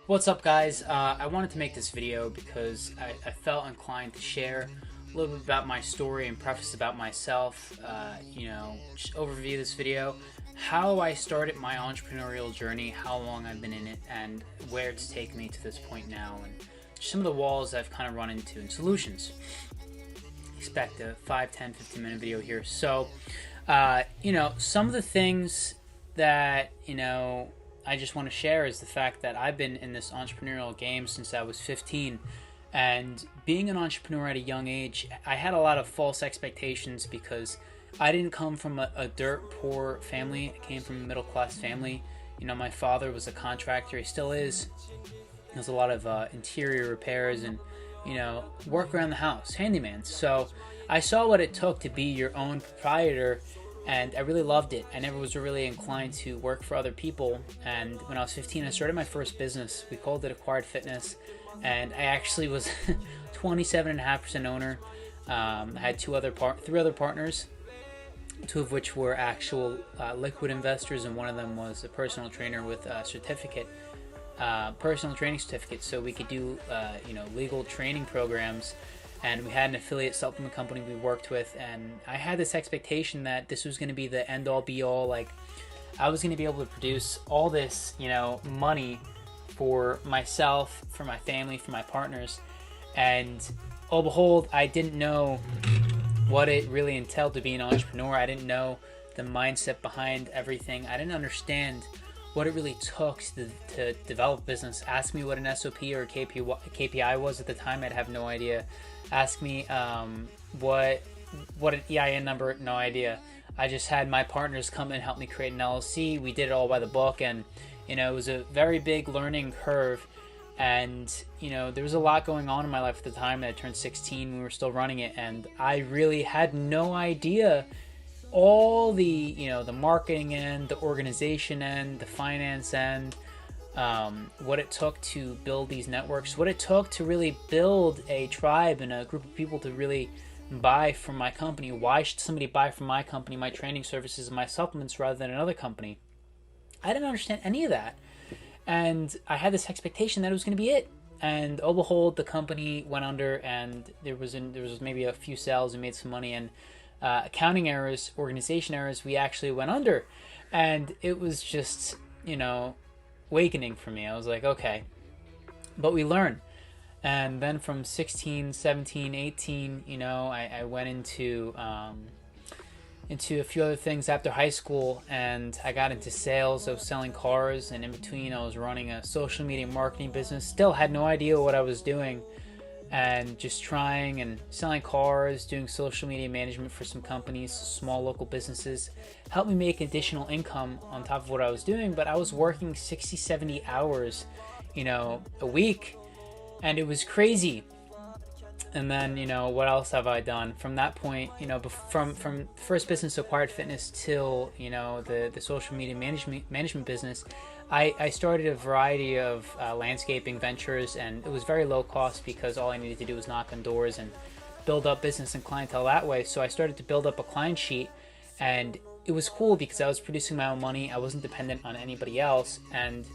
What's up, guys? I wanted to make this video because I felt inclined to share a little bit about my story and preface about myself, just overview this video, how I started my entrepreneurial journey, how long I've been in it, and where it's taken me to this point now, and some of the walls I've kind of run into and solutions. Expect a 5, 10, 15 minute video here. So, some of the things that, I just want to share is the fact that I've been in this entrepreneurial game since I was 15, and being an entrepreneur at a young age, I had a lot of false expectations because I didn't come from a dirt poor family. I came from a middle class family. My father was a contractor. He still is. There's a lot of interior repairs and work around the house, handyman. So I saw what it took to be your own proprietor, and I really loved it. I never was really inclined to work for other people, and when I was 15 I started my first business. We called it Acquired Fitness, and I actually was 27.5% owner. I had three other partners, two of which were actual liquid investors, and one of them was a personal trainer with a certificate, personal training certificate, so we could do legal training programs. And we had an affiliate supplement company we worked with, and I had this expectation that this was going to be the end-all be-all. Like, I was going to be able to produce all this, money for myself, for my family, for my partners. And oh behold, I didn't know what it really entailed to be an entrepreneur. I didn't know the mindset behind everything. I didn't understand what it really took to develop a business. Ask me what an SOP or a KPI was at the time, I'd have no idea. Ask me what an EIN number, no idea. I just had my partners come and help me create an LLC. We did it all by the book, and it was a very big learning curve. And there was a lot going on in my life at the time. I turned 16, we were still running it, and I really had no idea all the the marketing end, the organization end, the finance end, what it took to build these networks, what it took to really build a tribe and a group of people to really buy from my company. Why should somebody buy from my company, my training services, and my supplements rather than another company? I didn't understand any of that, and I had this expectation that it was going to be it. And oh behold, the company went under, and there was maybe a few sales and made some money, and accounting errors, organization errors, we actually went under. And it was just awakening for me. I was like, okay, but we learn. And then from 16, 17, 18, I went into a few other things after high school, and I got into sales. I was selling cars, and in between I was running a social media marketing business. Still had no idea what I was doing, and just trying and selling cars, doing social media management for some companies, small local businesses, helped me make additional income on top of what I was doing. But I was working 60, 70 hours, a week, and it was crazy. And then, what else have I done from that point? From first business, Acquired Fitness, till the social media management business, I started a variety of landscaping ventures, and it was very low cost because all I needed to do was knock on doors and build up business and clientele that way. So I started to build up a client sheet, and it was cool because I was producing my own money. I wasn't dependent on anybody else. And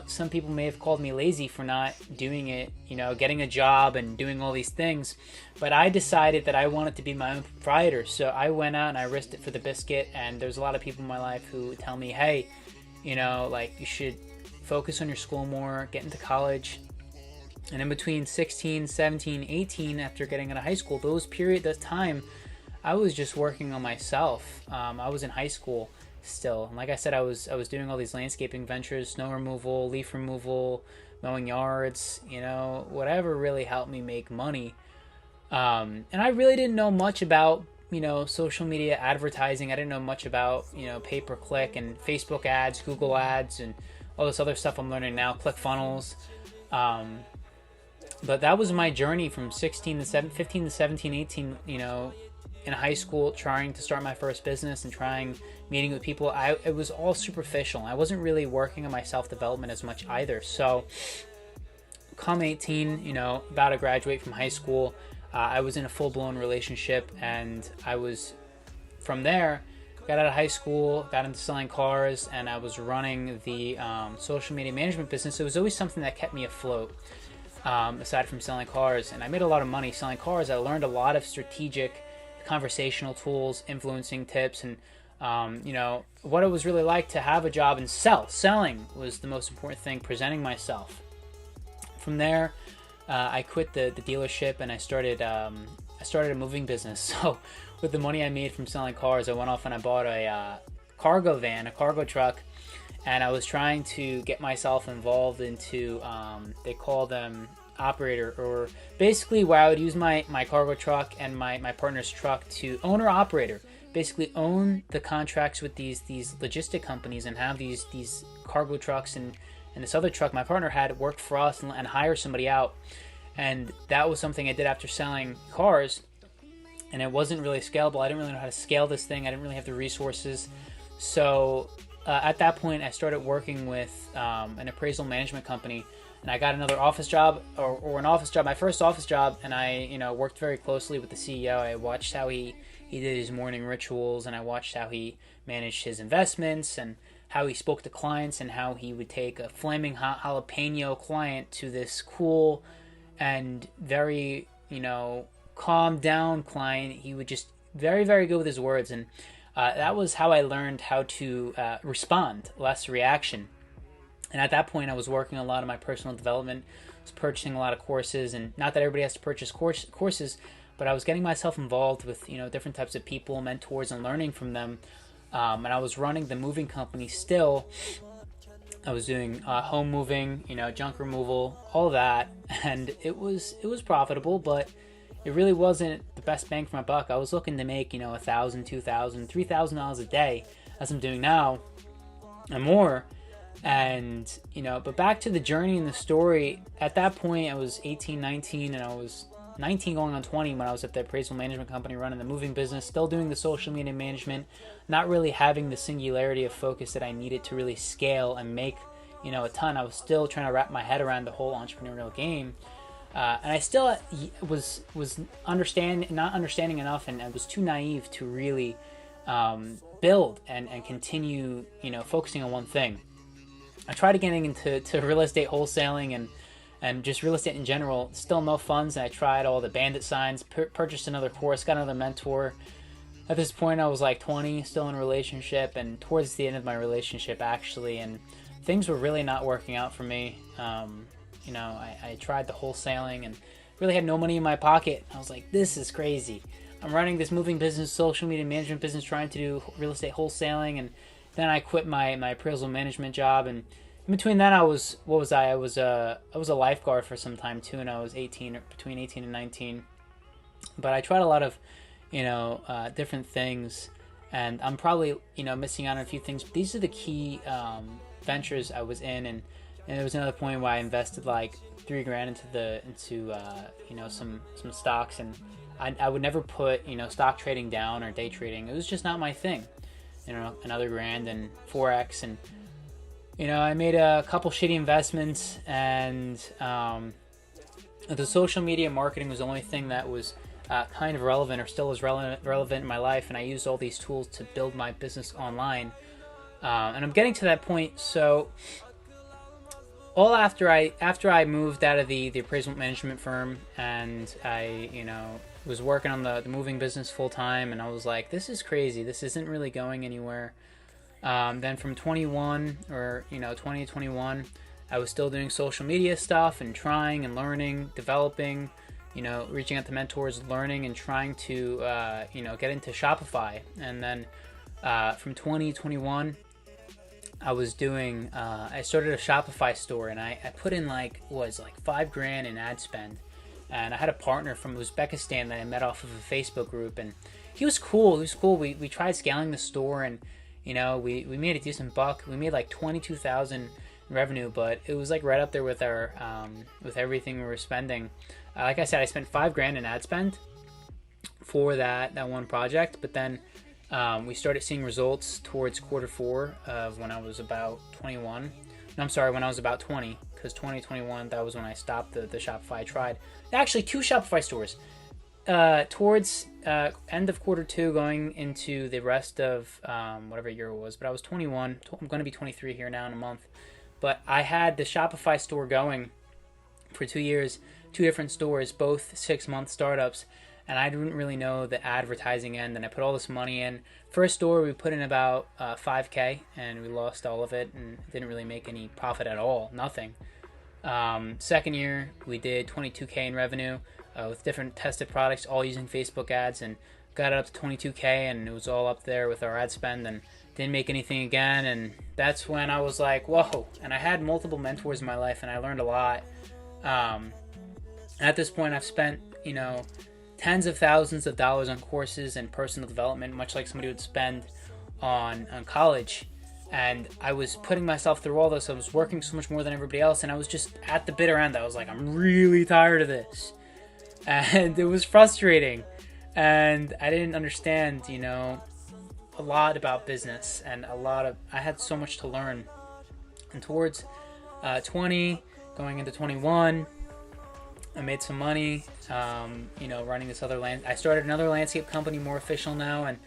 some people may have called me lazy for not doing it, getting a job and doing all these things, but I decided that I wanted to be my own proprietor. So I went out and I risked it for the biscuit. And there's a lot of people in my life who tell me, hey, you should focus on your school more, get into college. And in between 16, 17, 18, after getting out of high school, that time, I was just working on myself. I was in high school still, and like I said, I was doing all these landscaping ventures, snow removal, leaf removal, mowing yards, whatever really helped me make money. And I really didn't know much about social media advertising. I didn't know much about pay-per-click and Facebook ads, Google ads, and all this other stuff I'm learning now, ClickFunnels. But that was my journey from 15 to 17, 18, in high school, trying to start my first business and meeting with people. It was all superficial. I wasn't really working on my self-development as much either. So come 18, about to graduate from high school, I was in a full-blown relationship, and I was, from there, got out of high school, got into selling cars, and I was running the social media management business. It was always something that kept me afloat, aside from selling cars. And I made a lot of money selling cars. I learned a lot of strategic conversational tools, influencing tips, and what it was really like to have a job and sell. Selling was the most important thing, presenting myself. From there, I quit the dealership and I started a moving business. So with the money I made from selling cars, I went off and I bought a cargo van, a cargo truck, and I was trying to get myself involved into, they call them operator, or basically where I would use my cargo truck and my partner's truck to owner operator, basically own the contracts with these logistic companies and have these cargo trucks and this other truck my partner had work for us and hire somebody out. And that was something I did after selling cars, and it wasn't really scalable. I didn't really know how to scale this thing. I didn't really have the resources. So at that point, I started working with an appraisal management company, and I got another office job, or an office job, my first office job, and I worked very closely with the CEO. I watched how he did his morning rituals, and I watched how he managed his investments and how he spoke to clients, and how he would take a flaming hot jalapeno client to this cool and very, calm down client. He would just very, very good with his words. And that was how I learned how to respond, less reaction. And at that point, I was working a lot on my personal development. I was purchasing a lot of courses, and not that everybody has to purchase courses, but I was getting myself involved with, different types of people, mentors, and learning from them. And I was running the moving company still. I was doing home moving, junk removal, all that, and it was profitable, but it really wasn't the best bang for my buck. I was looking to make $1,000, $2,000, $3,000 a day, as I'm doing now, and more. And but back to the journey and the story. At that point, I was 18, 19, and I was 19 going on 20 when I was at the appraisal management company running the moving business, still doing the social media management, not really having the singularity of focus that I needed to really scale and make a ton. I was still trying to wrap my head around the whole entrepreneurial game, and I still was not understanding enough, and I was too naive to really build and continue focusing on one thing. I tried getting into real estate wholesaling and just real estate in general. Still no funds. And I tried all the bandit signs, purchased another course, got another mentor. At this point, I was like 20, still in a relationship, and towards the end of my relationship, actually, and things were really not working out for me. I tried the wholesaling and really had no money in my pocket. I was like, this is crazy. I'm running this moving business, social media management business, trying to do real estate wholesaling, and then I quit my appraisal management job. And in between that, I was a lifeguard for some time too, and I was between 18 and 19. But I tried a lot of different things, and I'm probably missing out on a few things. But these are the key ventures I was in, and there was another point where I invested like $3,000 into some stocks, and I would never put stock trading down or day trading. It was just not my thing. Another grand and Forex, and I made a couple shitty investments, and the social media marketing was the only thing that was kind of relevant, or still is relevant in my life, and I used all these tools to build my business online. And I'm getting to that point. So all after I moved out of the appraisal management firm, and I was working on the moving business full time, and I was like, this is crazy. This isn't really going anywhere. Then from 21 or 2021, I was still doing social media stuff and trying and learning, developing, reaching out to mentors, learning and trying to get into Shopify. And then from 2021, I was doing I started a Shopify store, and I put in like $5,000 in ad spend. And I had a partner from Uzbekistan that I met off of a Facebook group, and he was cool. We tried scaling the store, and we made a decent buck. We made like $22,000 revenue, but it was like right up there with our with everything we were spending. Like I said, I spent $5,000 in ad spend for that one project, but then we started seeing results towards Q4 of when I was about 21. No, I'm sorry, when I was about 20, because 2021, that was when I stopped the Shopify. I tried actually 2 Shopify stores. towards end of quarter two, going into the rest of whatever year it was, but I was 21. I'm going to be 23 here now in a month. But I had the Shopify store going for 2 years, two different stores, both 6-month startups, and I didn't really know the advertising end, and I put all this money in. First store, we put in about $5K, and we lost all of it, and didn't really make any profit at all, nothing. Second year, we did $22K in revenue with different tested products, all using Facebook ads, and got it up to $22K, and it was all up there with our ad spend, and didn't make anything again. And that's when I was like, whoa. And I had multiple mentors in my life, and I learned a lot. At this point, I've spent, tens of thousands of dollars on courses and personal development, much like somebody would spend on college. And I was putting myself through all this. I was working so much more than everybody else, and I was just at the bitter end. I was like, I'm really tired of this. And it was frustrating. And I didn't understand, a lot about business, and I had so much to learn. And towards 20, going into 21, I made some money, running this other I started another landscape company, more official now, and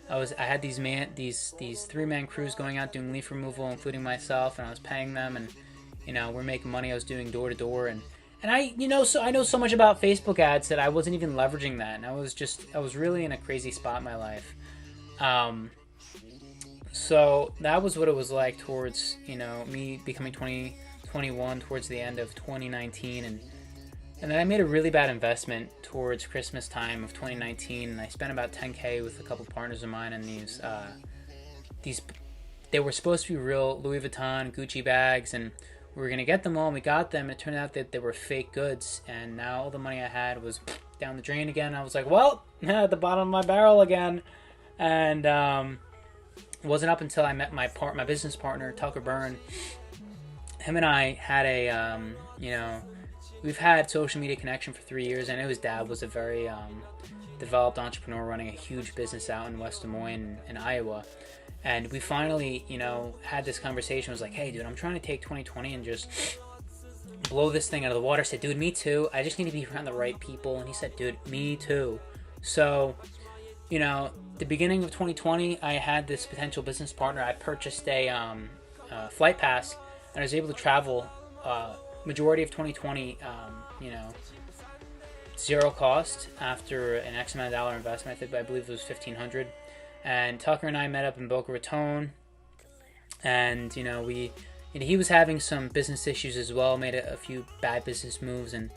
I had these 3-man crews going out doing leaf removal, including myself, and I was paying them, and we're making money. I was doing door to door, and I know so much about Facebook ads that I wasn't even leveraging that, and I was really in a crazy spot in my life. So that was what it was like towards me becoming 21 towards the end of 2019, and then I made a really bad investment towards Christmas time of 2019, and I spent about $10K with a couple partners of mine on these they were supposed to be real Louis Vuitton, Gucci bags, and we were going to get them all, and we got them, and it turned out that they were fake goods, and now all the money I had was down the drain again. I was like, well, at the bottom of my barrel again. And it wasn't up until I met my business partner, Tucker Byrne. Him and I had we've had social media connection for 3 years. I know his dad was a very developed entrepreneur running a huge business out in West Des Moines in Iowa. And we finally, had this conversation. I was like, hey, dude, I'm trying to take 2020 and just blow this thing out of the water. I said, dude, me too. I just need to be around the right people. And he said, dude, me too. So, the beginning of 2020, I had this potential business partner. I purchased a flight pass, and I was able to travel majority of 2020, zero cost after an X amount of dollar investment. I believe it was $1,500. And Tucker and I met up in Boca Raton, and he was having some business issues as well. Made a few bad business moves, and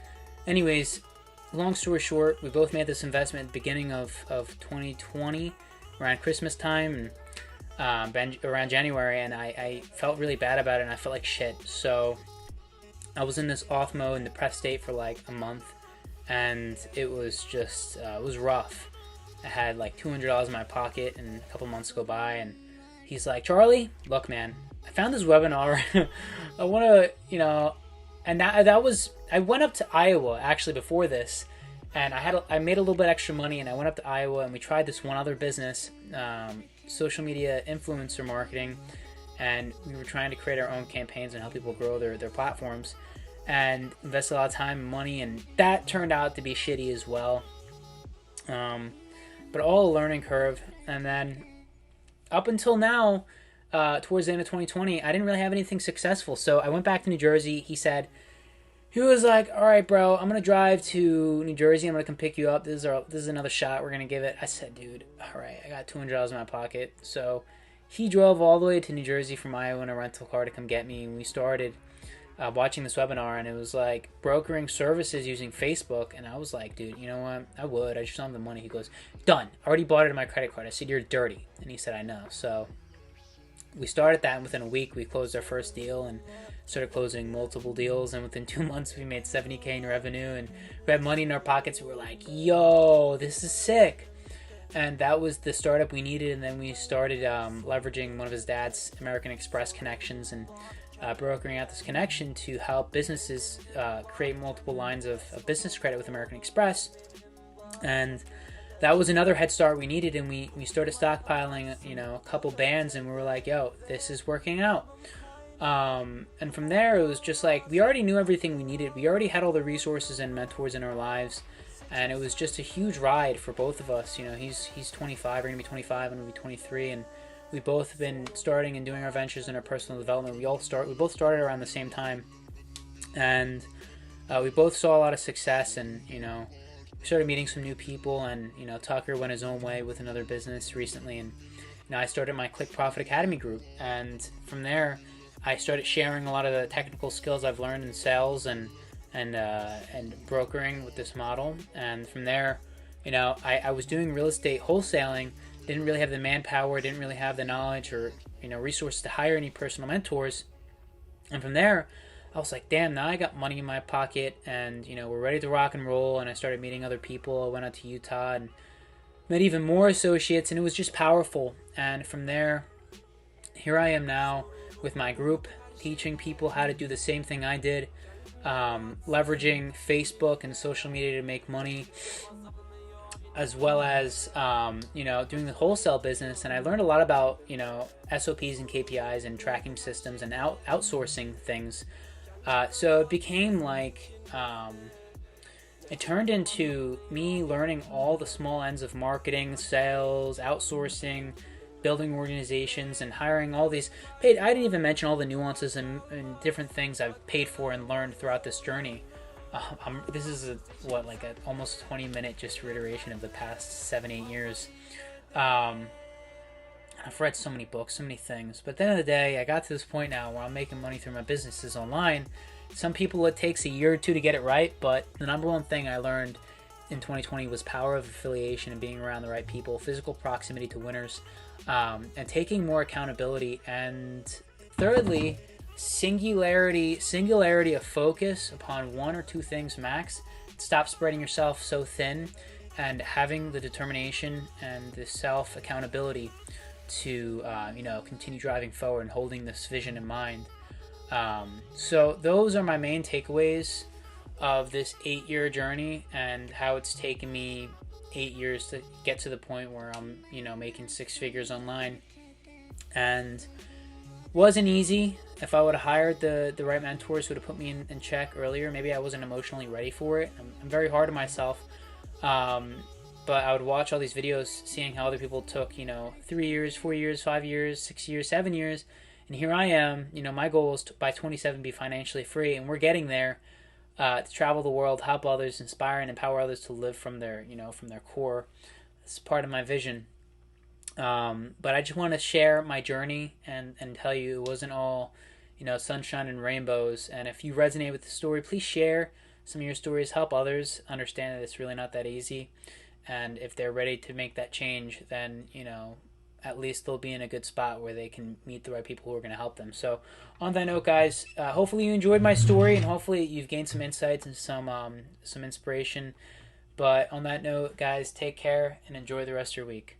anyways, long story short, we both made this investment at the beginning of 2020, around Christmas time, and around January, and I felt really bad about it, and I felt like shit. So I was in this off mode and depressed state for like a month, and it was just it was rough. I had like $200 in my pocket, and a couple months go by, and he's like, Charlie, look, man, I found this webinar. I want to, and that was, I went up to Iowa actually before this, and I made a little bit extra money, and I went up to Iowa, and we tried this one other business, social media influencer marketing, and we were trying to create our own campaigns and help people grow their platforms, and invest a lot of time and money, and that turned out to be shitty as well. But all a learning curve. And then up until now, towards the end of 2020, I didn't really have anything successful. So I went back to New Jersey. He was like, all right, bro, I'm going to drive to New Jersey. I'm going to come pick you up. This is another shot. We're going to give it. I said, dude, all right, I got $200 in my pocket. So he drove all the way to New Jersey from Iowa in a rental car to come get me. And we started watching this webinar, and it was like brokering services using Facebook. And I was like, dude, you know what? I would. I just don't have the money. He goes, done. I already bought it in my credit card. I said, you're dirty. And he said, I know. So we started that, and within a week, we closed our first deal and started closing multiple deals. And within 2 months, we made $70K in revenue, and we had money in our pockets. We were like, yo, this is sick. And that was the startup we needed. And then we started leveraging one of his dad's American Express connections and brokering out this connection to help businesses create multiple lines of business credit with American Express. And that was another head start we needed, and we started stockpiling a couple bands, and we were like, yo, this is working out. And from there, it was just like we already knew everything we needed. We already had all the resources and mentors in our lives, and it was just a huge ride for both of us. You know, he's 25, we're gonna be 25, and we'll be 23, and we both have been starting and doing our ventures in our personal development. We both started around the same time, and we both saw a lot of success, and you know, we started meeting some new people, and you know, Tucker went his own way with another business recently, and you know, I started my Click Profit Academy group, and from there, I started sharing a lot of the technical skills I've learned in sales and brokering with this model. And from there, you know, I was doing real estate wholesaling, didn't really have the manpower, didn't really have the knowledge or, you know, resources to hire any personal mentors. And from there, I was like, damn, now I got money in my pocket, and you know, we're ready to rock and roll. And I started meeting other people. I went out to Utah and met even more associates, and it was just powerful. And from there, here I am now with my group, teaching people how to do the same thing I did, leveraging Facebook and social media to make money, as well as you know, doing the wholesale business. And I learned a lot about, you know, SOPs and KPIs and tracking systems and outsourcing things. So it became like it turned into me learning all the small ends of marketing, sales, outsourcing, building organizations, and hiring all these paid. I didn't even mention all the nuances and different things I've paid for and learned throughout this journey. This is like an almost 20-minute just reiteration of the past 7-8 years. I've read so many books, so many things, but at the end of the day, I got to this point now where I'm making money through my businesses online. Some people, it takes a year or two to get it right, but the number one thing I learned in 2020 was power of affiliation and being around the right people, physical proximity to winners, and taking more accountability. And thirdly, singularity of focus upon one or two things max. Stop spreading yourself so thin, and having the determination and the self accountability to you know, continue driving forward and holding this vision in mind. So those are my main takeaways of this 8-year journey, and how it's taken me 8 years to get to the point where I'm, you know, making 6 figures online. And wasn't easy. If I would have hired the right mentors who would have put me in check earlier, maybe I wasn't emotionally ready for it. I'm very hard on myself. But I would watch all these videos, seeing how other people took, you know, 3 years, 4 years, 5 years, 6 years, 7 years. And here I am, you know, my goal is to, by 27, be financially free. And we're getting there, to travel the world, help others, inspire and empower others to live from their, you know, from their core. It's part of my vision. But I just want to share my journey and tell you it wasn't all, you know, sunshine and rainbows. And if you resonate with the story, please share some of your stories, help others understand that it's really not that easy. And if they're ready to make that change, then, you know, at least they'll be in a good spot where they can meet the right people who are going to help them. So on that note, guys, hopefully you enjoyed my story, and hopefully you've gained some insights and some inspiration. But on that note, guys, take care and enjoy the rest of your week.